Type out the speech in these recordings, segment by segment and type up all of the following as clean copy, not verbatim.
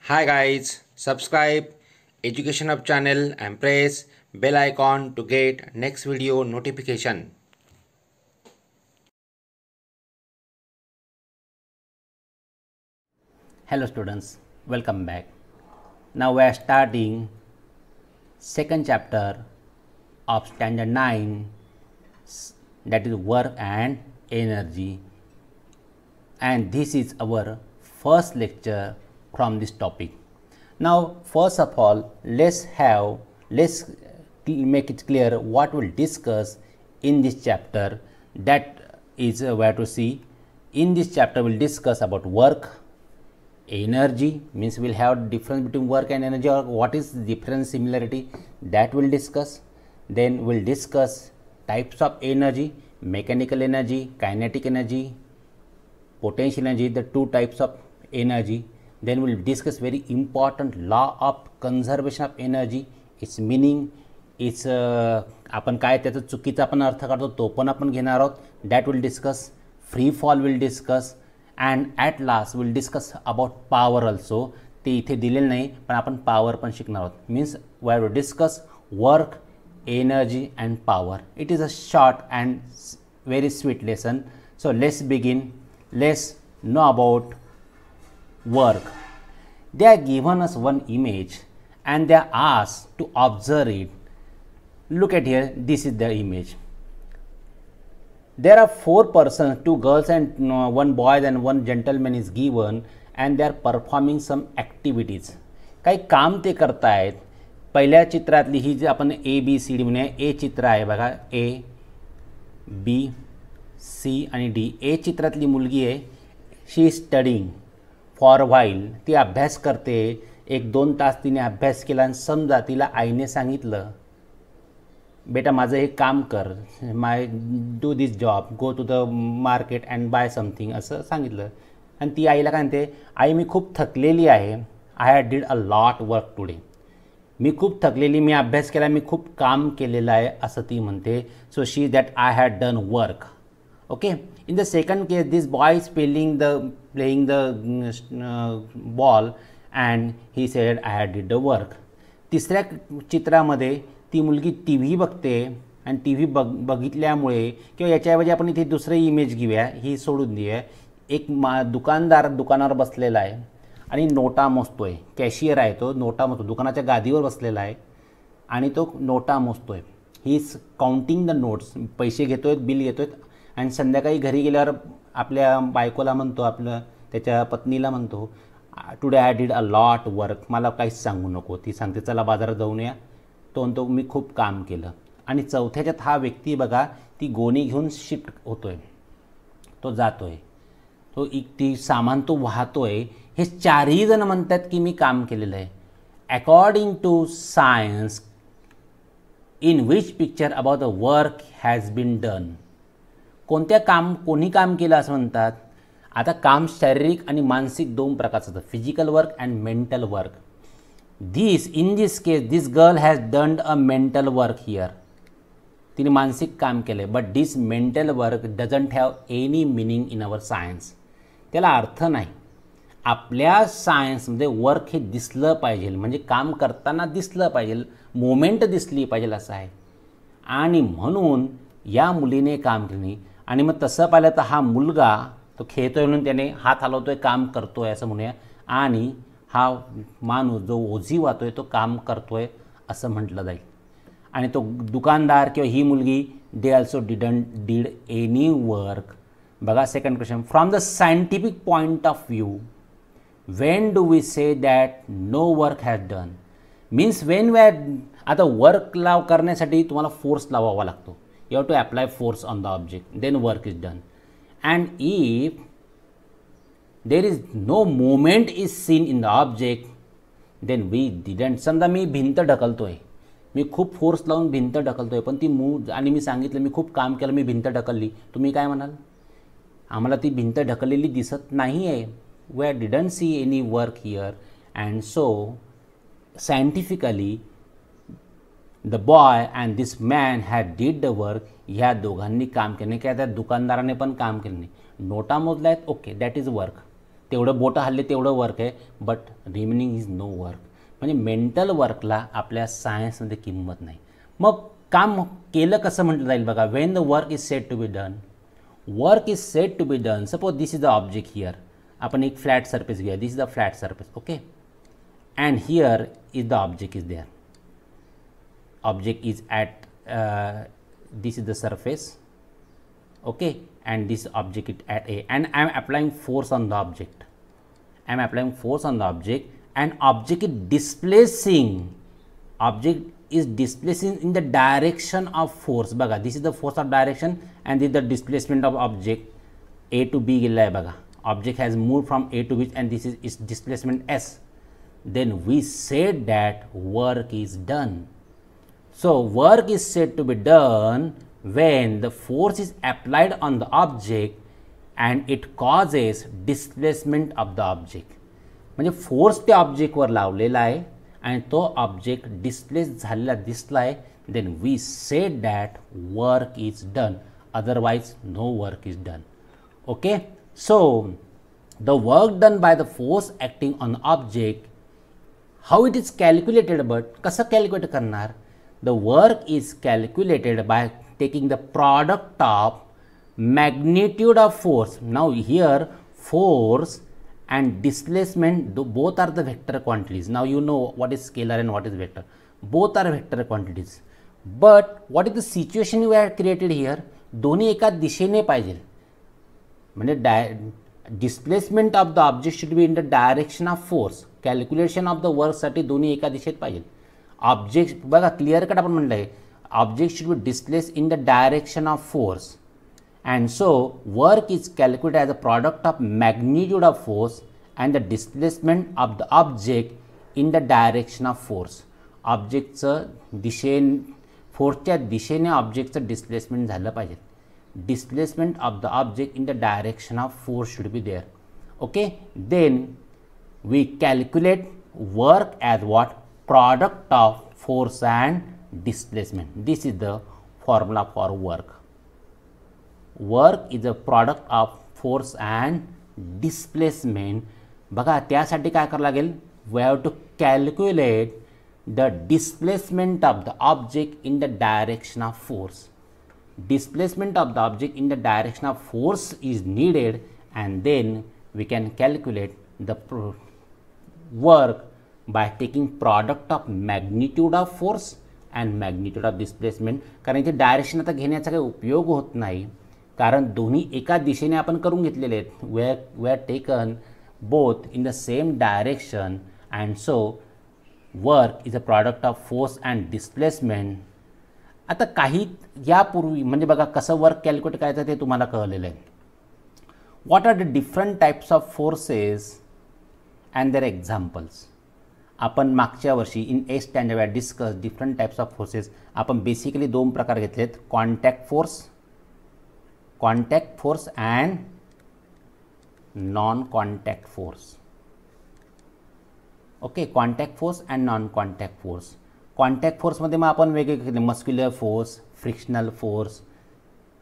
Hi guys, subscribe Education Hub channel and press bell icon to get next video notification. Hello students, welcome back. Now we are starting second chapter of standard 9, that is work and energy, and this is our first lecture from this topic. Now first of all, let's make it clear what we'll discuss in this chapter. That is where to see. In this chapter we'll discuss about work, energy, means we'll have difference between work and energy, or what is the difference, similarity, that we'll discuss. Then we'll discuss types of energy, mechanical energy, kinetic energy, potential energy, the two types of energy. Then we'll discuss very important law of conservation of energy, its meaning, its आपण काय त्याचा चुकीचा आपण अर्थ काढतो तो पण आपण घेणार आहोत. That will discuss. Free fall will discuss. And at last will discuss about power also. ते इथे दिलेलं नाही पण आपण पॉवर पण शिकणार आहोत. Means we have to discuss work, energy and power. It is a short and very sweet lesson. So let's begin. Let's know about work. They are given us one image and they are asked to observe it. Look at here, this is the image. There are 4 persons, 2 girls and 1 boy and 1 gentleman is given and they are performing some activities. काही काम ते करतायत. पहिल्या चित्रातली ही जी आपण ABCD म्हणूया, ए चित्र आहे बघा, A B C आणि D. ए चित्रातली मुलगी आहे, शी इज स्टडिंग फॉर व्हाईल. ती अभ्यास करते. 1-2 तास तिने अभ्यास केला आणि समजा तिला आईने सांगितलं, बेटा माझं हे काम कर, do this job, go to the market and buy something, असं सांगितलं. आणि ती आईला काय म्हणते, आई मी खूप थकलेली आहे, I had did a lot work today. मी खूप थकलेली, मी अभ्यास केला, मी खूप काम केलेलं आहे, असं ती म्हणते. So she that I had done work. Okay. In the second case this boy is playing the ball and he said I had deed the work. तिसऱ्या चित्रामध्ये ती मुलगी टी व्ही बघते आणि टी व्ही बघितल्यामुळे, किंवा याच्याऐवजी आपण इथे दुसरी इमेज घेऊया, ही सोडून देऊया. एक दुकानदार दुकानावर बसलेला आहे आणि नोटा मोजतोय. कॅशियर आहे, तो नोटा मोजतो, दुकानाच्या गादीवर बसलेला आहे आणि तो नोटा मोजतोय. He is counting the notes. पैसे घेतोय, बिल घेतोय. आणि संध्याकाळी घरी गेल्यावर आपल्या बायकोला म्हणतो, त्याच्या पत्नीला म्हणतो, today I deed a lot work, मला काहीच सांगू नको. ती सांगते चला बाजारात जाऊन या. तो म्हणतो मी खूप काम केलं. आणि चौथ्याच्यात हा व्यक्ती बघा, ती गोणी घेऊन शिफ्ट होतोय, तो जातोय, तो ती सामान तो वाहतोय. हे 4ही जण म्हणतात की मी काम केलेलं आहे. According to science, in which picture about the work has been done. कोणी काम केलं असं म्हणतात. आता काम शारीरिक आणि मानसिक 2 प्रकारचं असतं, physical work and mental work. in this case this girl has done a mental work here. तिने मानसिक काम केलं. But this mental work doesn't have any meaning in our science. त्याला अर्थ नाही. आपल्या सायन्समध्ये वर्क हे दिसलं पाहिजे, म्हणजे काम करताना दिसलं पाहिजे, मोमेंट दिसली पाहिजे असं आहे. आणि म्हणून या मुलीने काम केले. आणि मग तसं पाहिलं तर हा मुलगा तो खेळतोय म्हणून त्याने हात हलवतोय, काम करतोय असं म्हणूया. आणि हा माणूस जो ओझी वाहतोय तो काम करतोय असं म्हटलं जाईल. आणि तो दुकानदार किंवा ही मुलगी, they also did any work. बघा second question, from the scientific point of view when do we say that no work has done. Means when आता वर्क करण्यासाठी तुम्हाला फोर्स लावावा लागतो. You have to apply force on the object, then work is done. And if there is no movement is seen in the object, then we didn't. समजा मी भिंत ढकलतोय, मी खूप force लावून भिंत ढकलतोय, पण ती मूव, आणि मी सांगितलं मी खूप काम केलं, मी भिंत ढकलली, तुम्ही काय म्हणाल? आम्हाला ती भिंत ढकललेली दिसत नाही आहे. We didn't see any work here. And so scientifically the boy and this man had deed the work. ह्या दोघांनी काम केलं. काय त्या दुकानदाराने पण काम केलं नाही. नोटा मोजल्या आहेत, ओके, दॅट इज वर्क. तेवढं बोटं हल्ले तेवढं वर्क आहे, but remaining is no work. म्हणजे मेंटल वर्कला आपल्या सायन्समध्ये किंमत नाही. मग काम केलं कसं म्हटलं जाईल बघा. When the work is said to be done, work is said to be done. Suppose this is the object here. आपण एक फ्लॅट सरफेस घेऊया. This is the flat surface. Okay, and here is the object is there. Object is at this is the surface, okay, and this object is at A, and I am applying force on the object. I am applying force on the object, and object is displacing. Object is displacing in the direction of force. बघा, this is the force of direction and this is the displacement of object. A to B गेला आहे बघा. Object has moved from A to B and this is its displacement S. Then we said that work is done. So work is said to be done when the force is applied on the object and it causes displacement of the object. म्हणजे force त्या ऑब्जेक्टवर लावलेला आहे आणि तो object displace झालेला दिसला आहे. Then we said that work is done, otherwise no work is done. Okay, so the work done by the force acting on object, how it is calculated. But कसं calculate करणार. The work is calculated by taking the product of magnitude of force. Now here force and displacement both are the vector quantities. Now you know what is scalar and what is vector. Both are vector quantities. But what is the situation we have created here? दोन्ही एका दिशेने पाहिजे. म्हणजे displacement of the object should be in the direction of force. Calculation of the work साठी दोन्ही एका दिशेत पाहिजे. ऑब्जेक्ट बघा क्लिअर कट आपण म्हटलं आहे. Object should be displace in the direction of force and so work is calculated as a product of magnitude of force and the displacement of the object in the direction of force. ऑब्जेक्टचं फोर्सच्या दिशेने ऑब्जेक्टचं displacement झालं पाहिजे. Displacement of the object in the direction of force should be there. Okay, then we calculate work as what, product of force and displacement. This is the formula for work. Work is a product of force and displacement. बघा त्यासाठी काय करावं लागेल. We have to calculate the displacement of the object in the direction of force. Displacement of the object in the direction of force is needed and then we can calculate the work by taking product of magnitude of force and magnitude of displacement. कारण इथे direction आता घेण्याचा काही उपयोग होत नाही, कारण दोन्ही एका दिशेने आपण करून घेतलेले आहेत. We are taken both in the same direction and so work is a product of force and displacement. आता काही यापूर्वी म्हणजे बघा कसं वर्क कॅल्क्युलेट करायचं ते तुम्हाला कळलेलं आहे. What are the different types of forces and their examples. आपण मागच्या वर्षी in 8th standard we discuss different types of forces. आपण बेसिकली दोन प्रकार घेतलेत, contact force and non contact force. Okay, contact force and non contact force. Contact फोर्समध्ये मग आपण वेगळे घेतले, muscular force, frictional force,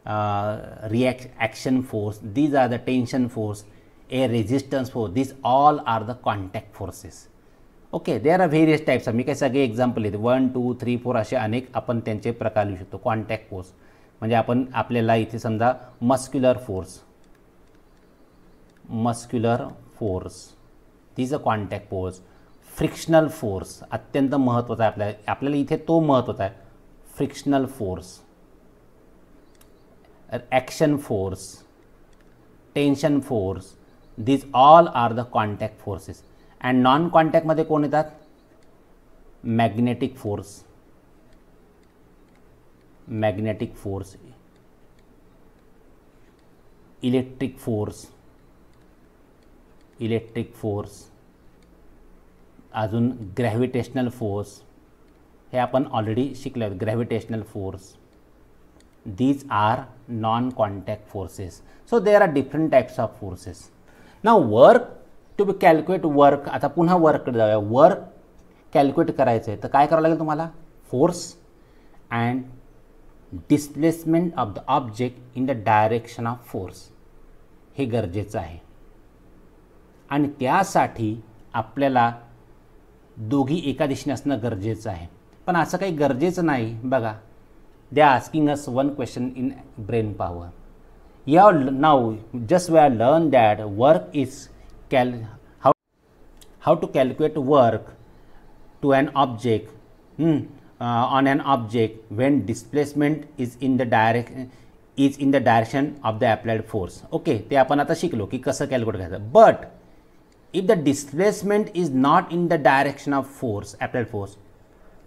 action force, these are the tension force, air resistance force, these all are the contact forces. Okay, there are various types. मी काही सगळे example आहेत 1, 2, 3, 4 असे अनेक आपण त्यांचे प्रकार लिहू शकतो. कॉन्टॅक्ट फोर्स म्हणजे आपण आपल्याला इथे समजा muscular force this a contact force. Frictional force अत्यंत महत्त्वाचा आहे आपल्याला इथे तो महत्त्वाचा आहे. Frictional force, action force, tension force, these all are the contact forces. And non कॉन्टॅक्टमध्ये कोण येतात. मॅग्नेटिक फोर्स, इलेक्ट्रिक फोर्स, अजून ग्रॅव्हिटेशनल फोर्स, हे आपण ऑलरेडी शिकलो आहोत. Gravitational force, these are non contact forces. So there are different types of forces. Now work to be calculate work. आता पुन्हा वर्ककडे जाऊया. वर्क कॅल्क्युलेट करायचं आहे तर काय करावं लागेल तुम्हाला. Force and displacement of the object in the direction of force हे गरजेचं आहे. आणि त्यासाठी आपल्याला दोघी एका दिशेने असणं गरजेचं आहे. पण असं काही गरजेचं नाही. बघा, they are asking us one question in brain power. या नाव just we are learn that work is how to calculate work to an object on an object when displacement is in the direction of the applied force. Okay, ते आपण आता शिकलो की कसं calculate करायचं. But if the displacement is not in the direction of force, applied force,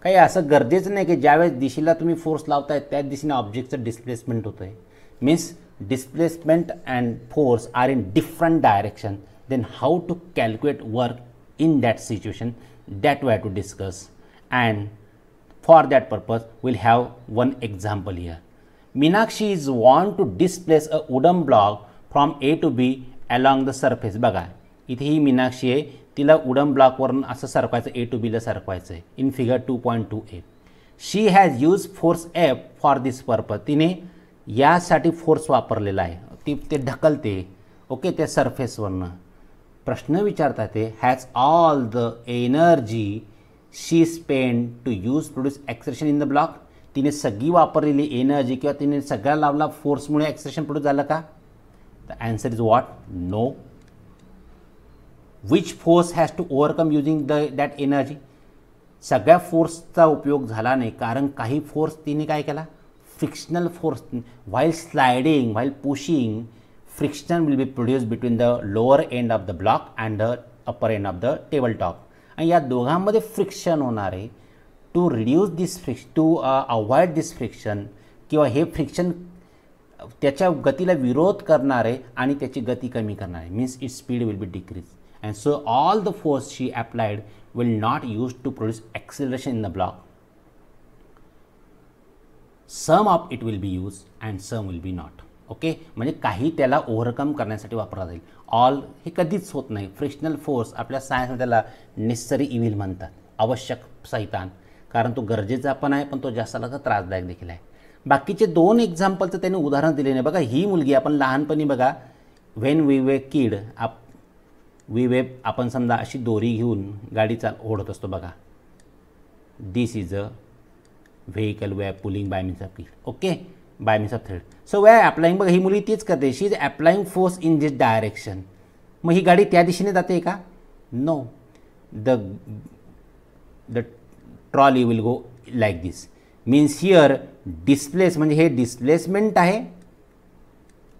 काही असं गरजेचं नाही की ज्यावेळेस दिशेला तुम्ही फोर्स लावताय त्याच दिशेने ऑब्जेक्टचं डिस्प्लेसमेंट होतं आहे. Means displacement and force are in different direction. Then how to calculate work in that situation, that we have to discuss, and for that purpose we'll have one example here. Meenakshi is want to displace a wooden block from A to B along the surface. बघा, इथे ही मीनाक्षी आहे, तिला wooden ब्लॉकवरून असं सरकवायचं, A to B ला सरकवायचं आहे. In figure 2.2a she has use force F for this purpose. तिने यासाठी force वापरलेला आहे, ते ढकलते ओके त्या सरफेसवरनं. प्रश्न विचारतात ते has all the energy she spend to use produce acceleration in the block. तिने सगळी वापरलेली एनर्जी किंवा तिने सगळ्या लावला फोर्समुळे एक्सेलेरेशन प्रोड्यूस झालं का? The answer is what? No. Which force has to overcome using that energy? सगळ्या फोर्सचा उपयोग झाला नाही, कारण काही फोर्स तिने काय केला? Frictional force. While sliding, while pushing, friction will be produced between the lower end of the block and the upper end of the table top. आणि या दोघांमध्ये फ्रिक्शन होणार आहे. To reduce this friction, to avoid this friction, किंवा हे friction त्याच्या गतीला विरोध करणार आहे आणि त्याची गती कमी करणार आहे. Means its speed will be decrease. And so all the force she applied will not use to produce acceleration in the block. Some of it will be use and some will be not. Okay, म्हणजे काही त्याला overcome करण्यासाठी वापरला जाईल. All हे कधीच होत नाही. फ्रिक्शनल फोर्स आपल्या सायन्समध्ये त्याला नेसेसरी इव्हिल म्हणतात, आवश्यक सैतान, कारण तो गरजेचा पण आहे पण तो जास्त त्रासदायक देखील आहे. बाकीचे दोन एक्झाम्पलचं त्याने उदाहरण दिले नाही. बघा, ही मुलगी आपण लहानपणी बघा, व्हेन वी वे किड आपण समजा अशी दोरी घेऊन गाडी ओढत असतो. बघा, this is a vehicle we are pulling by means of kid. Okay, by means of thread. So we are applying. बघा, ही मुली तेच करते. She is applying force in this direction. मग ही गाडी त्या दिशेने जाते का? No. The trolley will go like this. Means here displace म्हणजे हे डिस्प्लेसमेंट आहे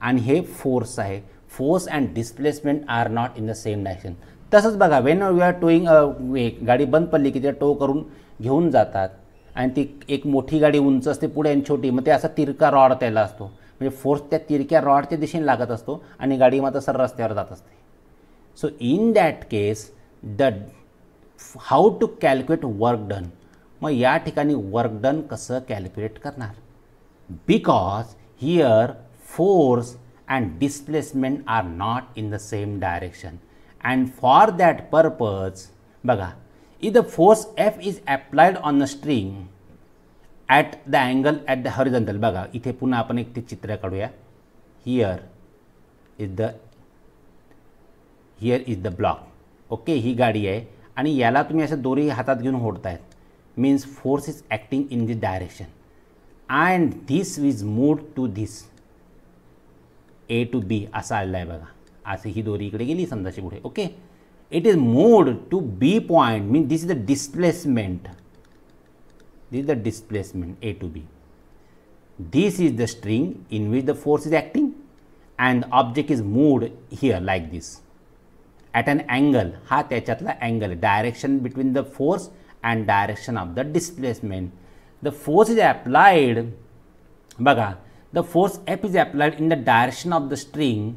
आणि हे फोर्स आहे. Force and displacement are not in the same direction. तसंच बघा, वेन वी आर टोईंग गाडी बंद पडली की ते टो करून घेऊन जातात आणि ती एक मोठी गाडी उंच असते पुढे आणि छोटी, मग ते असा तिरका रॉड त्याला असतो, म्हणजे फोर्स त्या तिरक्या रॉडच्या दिशेने लागत असतो आणि गाडी मात्र सर रस्त्यावर जात असते. So in that case how to calculate work done. मग या ठिकाणी वर्क डन कसं कॅल्क्युलेट करणार? Because here force and displacement are not in the same direction. And for that purpose बघा, if the force F is applied on the string at the angle at the horizontal. बघा, इथे पुन्हा आपण एक ते चित्र काढूया. here is the block. Okay, ही गाडी आहे आणि याला तुम्ही असं दोरी हातात घेऊन ओढतायत. Means force is acting in this direction and this is moved to this A to B असं आलेलं आहे. बघा, असं ही दोरी इकडे गेली समजाशी पुढे. Okay, it is moved to B point, means this is the displacement. This is the displacement A to B. This is the string in which the force is acting and the object is moved here like this at an angle. हा त्याच्यातला angle, direction between the force and direction of the displacement. The force is applied, बघा, the force F is applied in the direction of the string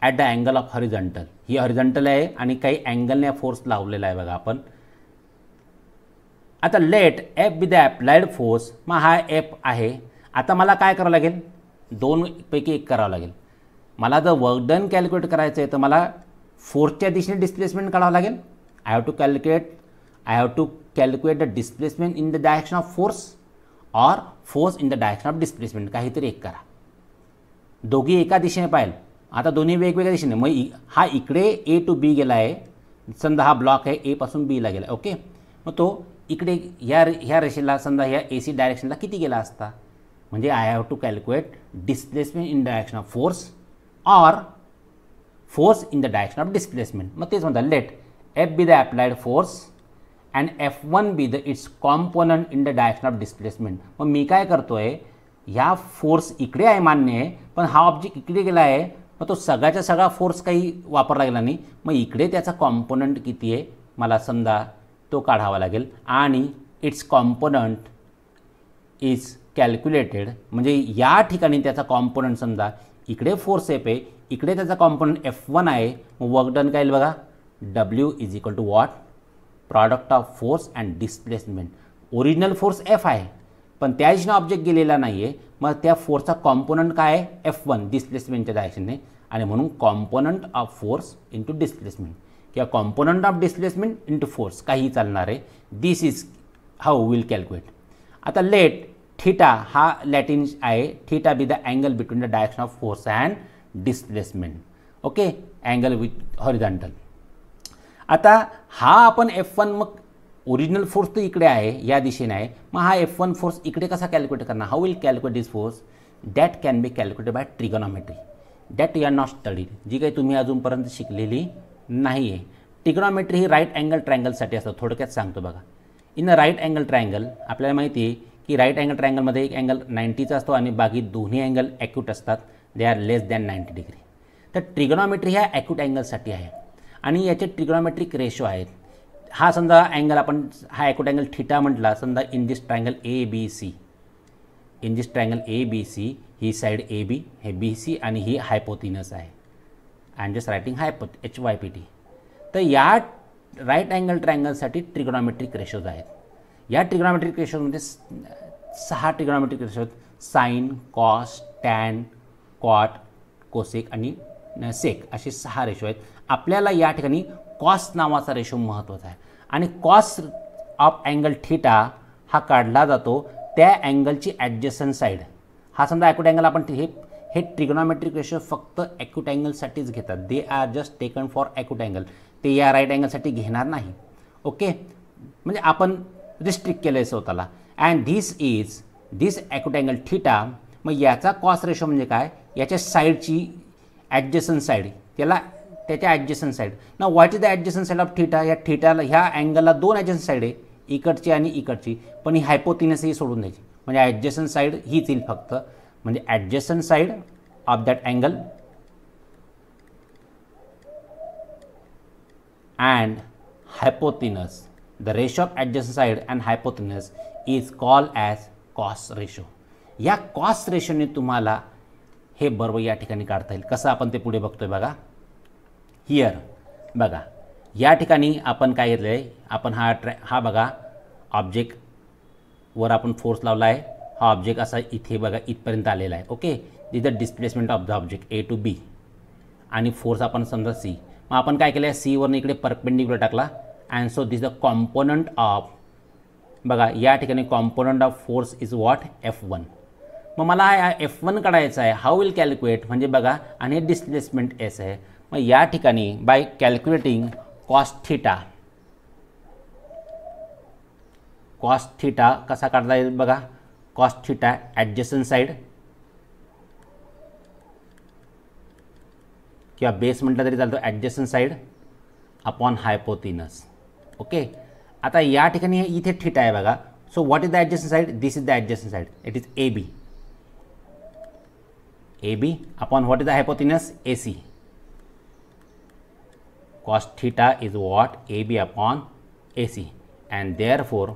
at the angle of horizontal. He horizontal आहे आणि काही अँगलने force लावलेला आहे. बघा, आपण आता let F be the applied force. मग हा एफ आहे. आता मला काय करावं लागेल? दोनपैकी एक करावं लागेल. मला जर वर्क डन कॅल्क्युलेट करायचं आहे तर मला फोर्सच्या दिशेने डिस्प्लेसमेंट काढावं लागेल. I have to calculate the displacement in the direction of force or force in the direction of displacement. काहीतरी एक करा. दोघी एका दिशेने पाहिजे. आता दोन्ही वेगवेगळ्या दिशेने, मग हा इकडे ए टू बी गेला आहे, समजा हा ब्लॉक आहे ए पासून बीला गेला, ओके. मग तो इकडे ह्या रेषेला समजा ह्या ए सी डायरेक्शनला किती गेला असता, म्हणजे I have to calculate displacement in direction of force or force in the direction of displacement. मग तेच म्हणतात, let F be the applied force and F1 be the its component in the direction of displacement. मग मी काय करतो आहे, ह्या force इकडे आहे मान्य आहे, पण हा ऑब्जेक्ट इकडे गेला आहे, मग तो सगळ्याचा सगळा फोर्स काही वापरला गेला नाही, मग इकडे त्याचा कॉम्पोनंट किती आहे मला समजा तो काढावा लागेल, आणि इट्स कॉम्पोनंट इज कॅल्क्युलेटेड. म्हणजे या ठिकाणी त्याचा कॉम्पोनंट समजा इकडे फोर्स एफ आहे, इकडे त्याचा कॉम्पोनंट F1 आहे, मग वर्क डन काय येईल बघा, W is equal to what, product of force and displacement. Original force F आहे, पण त्या दिशेने ऑब्जेक्ट गेलेला नाही आहे, मग त्या फोर्सचा कॉम्पोनंट काय आहे F1 डिस्प्लेसमेंटच्या डायरेक्शनने, आणि म्हणून component of force into displacement किंवा component of displacement into force काही चालणार आहे. This is how will calculate. आता लेट थीटा हा लॅटिन आहे, theta be the angle between the direction of force and displacement, okay, angle with horizontal. आता हा आपण F1, मग ओरिजिनल फोर्स तर इकडे आहे या दिशेने आहे, मग हा F1 फोर्स इकडे कसा कॅल्क्युलेट करणार, how will calculate this force, that can be calculated by trigonometry that you are not studied, जी काही तुम्ही अजूनपर्यंत शिकलेली नाही आहे. ट्रिगोनॉमेट्री ही राईट अँगल ट्रायंगलसाठी असतं. थोडक्यात सांगतो बघा, in a right angle triangle आपल्याला माहिती आहे की राईट अँगल ट्रायंगलमध्ये एक अँगल 90चा असतो आणि बाकी दोन्ही अँगल ॲक्यूट असतात, they are less than 90 degree. तर ट्रिगोनॉमेट्री ह्या ॲक्यूट अँगलसाठी आहे आणि याचे ट्रिगोनॉमेट्रिक रेशो आहेत. हा समजा अँगल आपण हा ॲक्यूट अँगल थीटा म्हटला, समजा in this triangle ABC, in this triangle ABC ही साईड AB, हे BC आणि ही हायपोथिनस आहे. I am just writing HYPT. तर या राईट अँगल ट्रायंगलसाठी ट्रिगोनॉमेट्रिक रेशोज आहेत. या ट्रिगोनॉमेट्रिक रेशोजमध्ये 6 ट्रिगोनॉमेट्रिक रेशो आहेत, sine, cos, tan, cot, cosec आणि सेक असे 6 रेशो आहेत. आपल्याला या ठिकाणी कॉस नावाचा रेशो महत्त्वाचा आहे आणि कॉस ऑफ अँगल थीटा हा काढला जातो त्या अँगलची ॲडजस्टंट साईड. हा समजा ॲक्यूट अँगल आपण हे ट्रिगोनॉमेट्रिक रेशो फक्त ॲक्यूट अँगलसाठीच घेतात, they are just taken for acute angle, ते या राईट अँगलसाठी घेणार नाही, ओके. म्हणजे आपण रिस्ट्रिक्ट केलं आहे स्वतःला. And this acute angle theta, मग याचा कॉस रेशो म्हणजे काय, याच्या साईडची ॲडजस्टंट साईड, त्याच्या ॲडजस्टंट साईड. ना what is the adjacent side of theta, या थीटाला ह्या अँगलला 2 ॲडजस्टंट साईड आहे, इकडची आणि इकडची, पण ही हायपोथिनसही सोडून द्यायची, म्हणजे ॲडजस्टंट साईड हीच येईल फक्त, म्हणजे adjacent side of that angle and hypotenuse, the ratio of adjacent side and hypotenuse is called as cos ratio. या कॉस रेशोने तुम्हाला हे बरोबर या ठिकाणी काढता येईल. कसं आपण ते पुढे बघतोय बघा. हियर बघा, या ठिकाणी आपण काय घेतलं आहे, आपण हा बघा ऑब्जेक्टवर आपण फोर्स लावला आहे, हा ऑब्जेक्ट असा इथे बघा इथपर्यंत आलेला आहे, okay. This the displacement of the object A to B आणि फोर्स आपण समजा C. मग आपण काय केलं आहे, Cवरून इकडे परपेंडिक्युलर टाकला and so this the component of, बघा या ठिकाणी component of force is what F1. मग मला F1 काढायचा आहे, हाऊ विल कॅल्क्युलेट, म्हणजे बघा, आणि हे डिस्प्लेसमेंट S आहे. मग या ठिकाणी बाय कॅल्क्युलेटिंग कॉस थीटा कसा काढता येईल बघा, कॉस थीटा ॲडजस्टंट साईड किंवा बेस म्हटलं तरी चालतो, adjacent side upon hypotenuse, okay. आता या ठिकाणी इथे थीटा आहे बघा, so what is the adjacent side, this is the adjacent side, it is AB upon what is the hypotenuse AC. Cos theta is what, AB upon AC, and therefore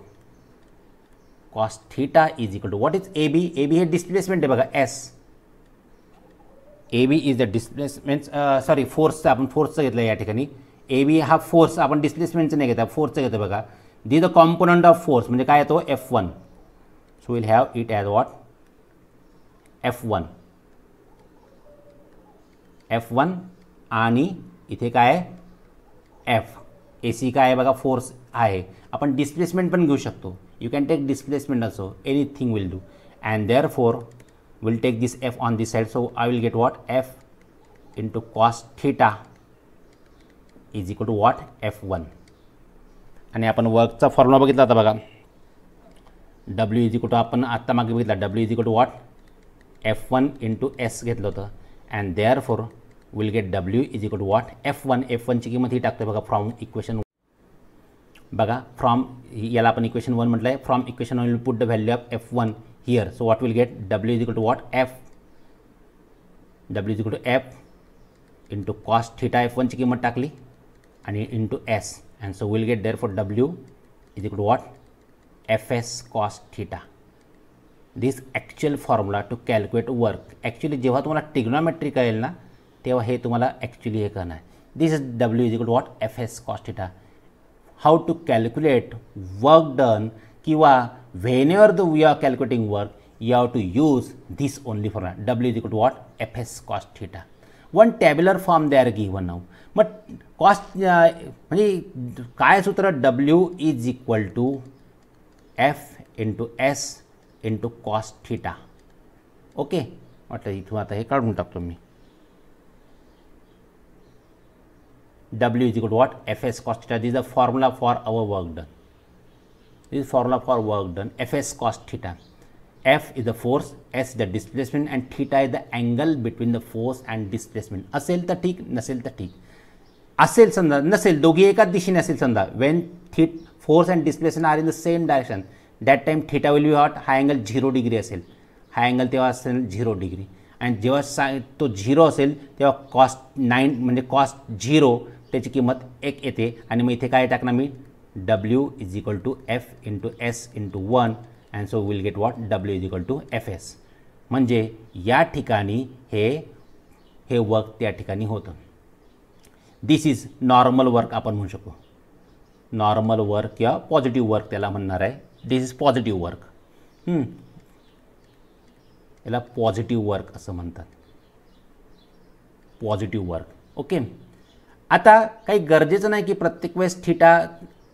cos theta is equal to what is AB. AB हे displacement आहे बघा S. AB is the displacement, sorry फोर्सचं, आपण फोर्सचं घेतलं या ठिकाणी. AB हा फोर्स, आपण डिस्प्लेसमेंटचं नाही घेता, फोर्सचं घेतो बघा. दिस द कॉम्पोनंट ऑफ फोर्स म्हणजे काय येतो F1, so will have it as what F1 आणि इथे काय आहे F. AC काय आहे बघा, फोर्स आहे. आपण डिस्प्लेसमेंट पण घेऊ शकतो, you can take displacement also, anything will do. And therefore will take this F on this side, so I will get what F into cos theta is equal to what F1. आणि आपण वर्कचा formula बघितला होता बघा, W is equal to आपण आत्ता मागे बघितला, W is equal to what F1 into S घेतलं होतं. And therefore will get W is equal to what F1ची किंमत ही टाकतो बघा फ्रॉम इक्वेशन बघा, फ्रॉम याला आपण इक्वेशन 1 म्हटलं आहे. From equation 1 will put the value of F1 here. So what will get W is equal to what W is equal to F into cos theta F1ची किंमत टाकली आणि into S. And so will get therefore W is equal to what Fs cos theta. This actual formula to calculate work. Actually जेव्हा तुम्हाला टिग्नॉमेट्री कळेल ना तेव्हा हे तुम्हाला ॲक्च्युली हे करणार. This is W is equal to what Fs cos theta. How to calculate work done, किंवा whenever the we are calculating work you have to use this only formula. W is equal to what? Fs cos theta. One tabular form they are given now. But cost म्हणजे काय सूत्र, W is equal to F into S into cos theta. Okay, म्हटलं इथून आता हे काढून टाकतो मी. W is equal to what? Fs cos theta. This is the formula for our work done. This is formula for work done. Fs cos theta. F is the force, S is the displacement and theta is the angle between the force and displacement. असेल तर ठीक, नसेल तर ठीक. असेल समजा, नसेल, दोघी एकाच दिशेने असेल समजा, when force and displacement are in the same direction, that time theta will be what? हा अँगल 0 डिग्री असेल. हा अँगल तेव्हा असेल 0 डिग्री. आणि जेव्हा तो 0 असेल तेव्हा कॉस 9 म्हणजे कॉस 0 त्याची किंमत 1 येते. आणि मग इथे काय टाकणार मी, W is equal to F into S into 1. And so will get what W is equal to Fs. म्हणजे या ठिकाणी हे वर्क त्या ठिकाणी होतं. दिस इज नॉर्मल वर्क आपण म्हणू शकतो. नॉर्मल वर्क किंवा पॉझिटिव्ह वर्क त्याला म्हणणार आहे. This is positive work. याला पॉझिटिव्ह वर्क असं म्हणतात, पॉझिटिव्ह वर्क. ओके, आता काही गरजेचं नाही की प्रत्येक वेळेस थिटा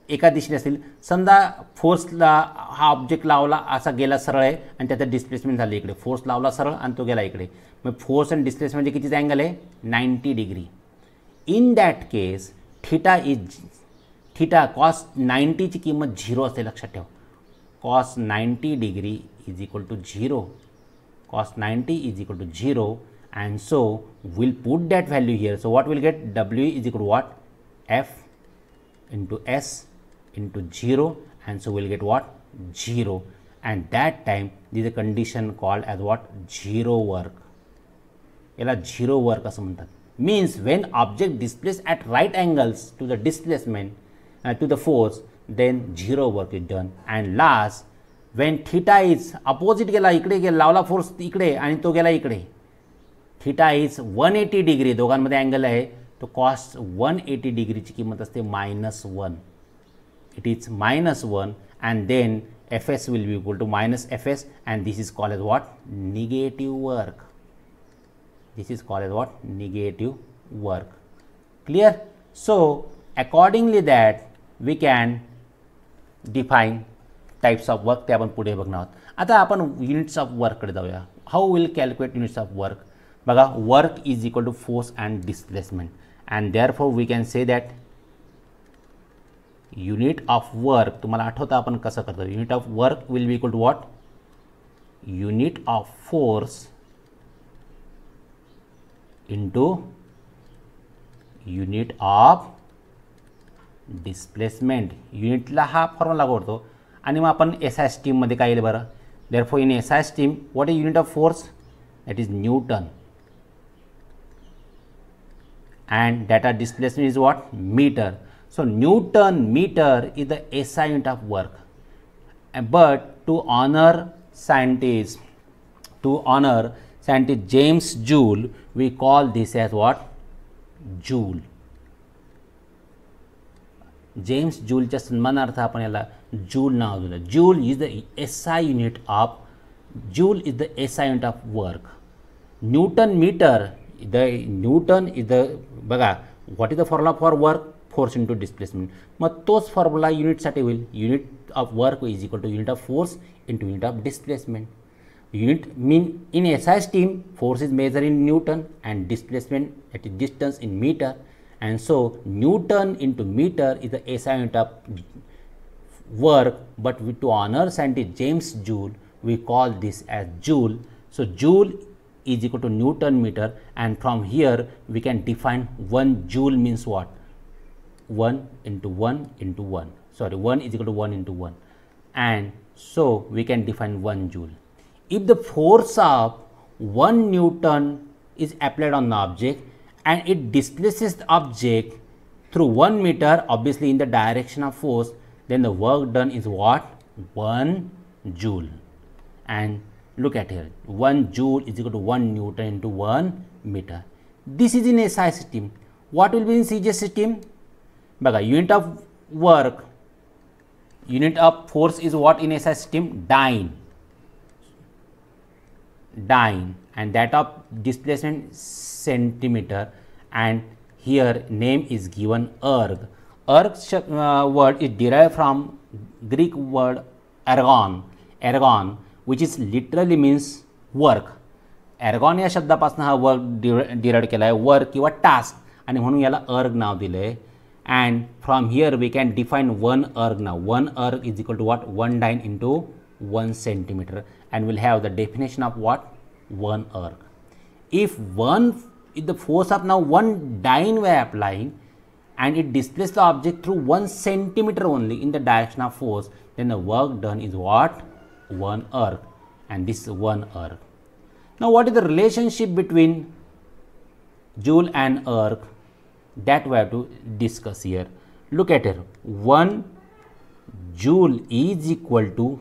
एका दिशेने असेल. समजा फोर्सला हा ऑब्जेक्ट लावला, असा गेला सरळ आहे आणि त्याचं डिस्प्लेसमेंट झालं इकडे. फोर्स लावला सरळ आणि तो गेला इकडे. मग फोर्स अँड डिस्प्लेसमेंट म्हणजे कितीचा अँगल आहे, 90 degree. In that case theta cos 90ची किंमत 0 असते, लक्षात ठेवा. Cos 90 degree is equal to 0. Cos 90 is equal to 0. And so will put that value here. So what will get W is equal to what F into S into 0. And so we'll get what? 0. And that time this is a condition called as what? Zero work. याला zero work असं म्हणतात. Means when object displaced at right angles to the displacement to the force, then zero work is done. And last, when theta is opposite गेला, इकडे गेला, लावला force इकडे आणि तो गेला इकडे, theta is 180 डिग्री, दोघांमध्ये अँगल आहे, तो कॉस 180 डिग्रीची किंमत असते -1. It is -1 and then Fs will be equal to -Fs and this is called as what? Negative work. This is called as what? Negative work. Clear? So accordingly that we can define types of work. ते आपण पुढे बघणार आहोत. आता आपण units of वर्ककडे जाऊया. How will calculate units of work. बघा, work is equal to force and displacement. And therefore we can say that unit of work, तुम्हाला आठवतं आपण कसं करतो, unit of work will be equal to what? Unit of force into unit of displacement. युनिटला हा formula करतो आणि मग आपण SI स्टीम मध्ये काय येईल बरं. therefore in SI steam what is unit of force? that is Newton. And data displacement is what? Meter. So Newton meter is the SI unit of work. But to honor scientist James Joule, we call this as what? Joule. James Joule च्या सन्मानार्थ आपण याला Joule नाव दिलं. Joule is the SI unit of work. Newton meter, the Newton is the, बघा, what is the formula for work? Force into displacement. मग तोच formula युनिटसाठी होईल. Unit of work is equal to unit of force into unit of displacement. Unit mean in SI stream, force is measured in Newton and displacement at a distance in meter, and so Newton into meter is the SI unit of work, but to honor scientist James Joule, we call this as Joule. So Joule is equal to Newton meter, and from here we can define 1 Joule means what? 1 into 1 into 1. Sorry, 1 is equal to 1 into 1, and so we can define 1 Joule. If the force of 1 Newton is applied on the object and it displaces the object through 1 meter, obviously in the direction of force, then the work done is what? 1 Joule. And look at here, 1 Joule is equal to 1 Newton into 1 meter. This is in SI system. What will be in CJ system? Baga, unit of work, unit of force is what in SI system? Dyne, and that of displacement centimeter, and here name is given erg. Erg word is derived from Greek word ergon, which is literally means work. ergon या शब्दापासून हा work derive केला आहे, work किंवा task, आणि म्हणून याला erg नाव दिलं आहे. And from here we can define 1 erg now. 1 erg is equal to what? 1 dyne into 1 centimeter, and we'll have the definition of what? 1 erg. If the force of now 1 dyne we are applying and it displaces the object through 1 centimeter only in the direction of force, then the work done is what? 1 erg, and this is 1 erg. Now what is the relationship between Joule and erg? That we have to discuss here. Look at it. 1 Joule is equal to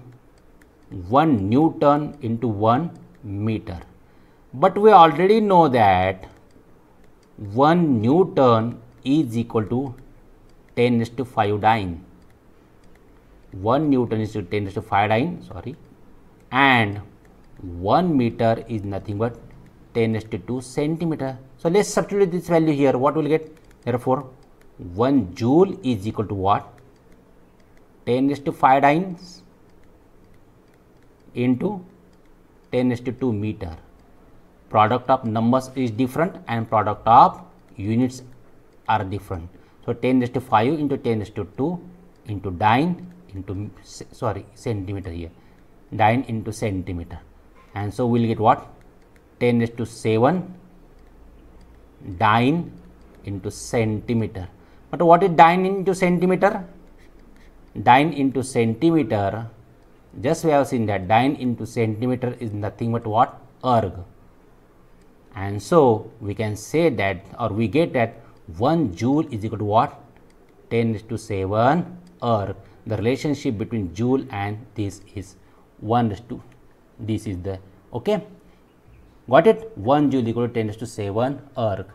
1 Newton into 1 meter. But we already know that 1 Newton is equal to 10 raised to 5 dyne. 1 Newton is to 10 raised to 5 dyne, sorry, and 1 meter is nothing but 10 raised to 2 centimeter. So let's substitute this value here. What will get? Therefore 1 Joule is equal to what? 10 raised to 5 dynes into 10 raised to 2 meter. Product of numbers is different and product of units are different. So 10 raised to 5 into 10 raised to 2 into dyne into, sorry, centimeter here, dyne into centimeter, and so we will get what? 10 raised to 7 dyne into centimeter. But what is dyne into centimeter? Dyne into centimeter, just we have seen that dyne into centimeter is nothing but what? Erg. And so we can say that, or we get that 1 Joule is equal to what? 10 raised to 7 erg. The relationship between Joule and this is 1 raised to, this is the, okay, got it? 1 Joule equal to 10 raised to 7 erg.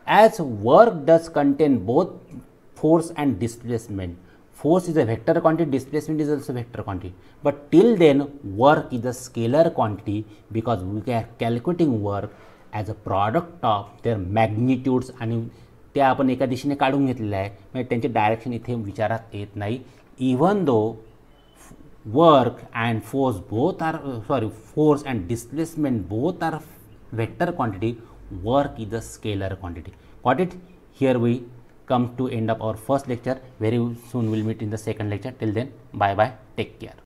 As work does contain both force and displacement, force is a vector quantity, displacement is also vector quantity, but till then work is a scalar quantity because we are calculating work as a product of their magnitudes, आणि ते आपण एका दिशेने काढून घेतलेलं आहे, म्हणजे त्यांचे डायरेक्शन इथे विचारात येत नाही. Even though work and force both are force and displacement both are vector quantity, work is a scalar quantity. Got it? Here we come to end of our first lecture. Very soon we'll meet in the second lecture. Till then, bye bye, take care.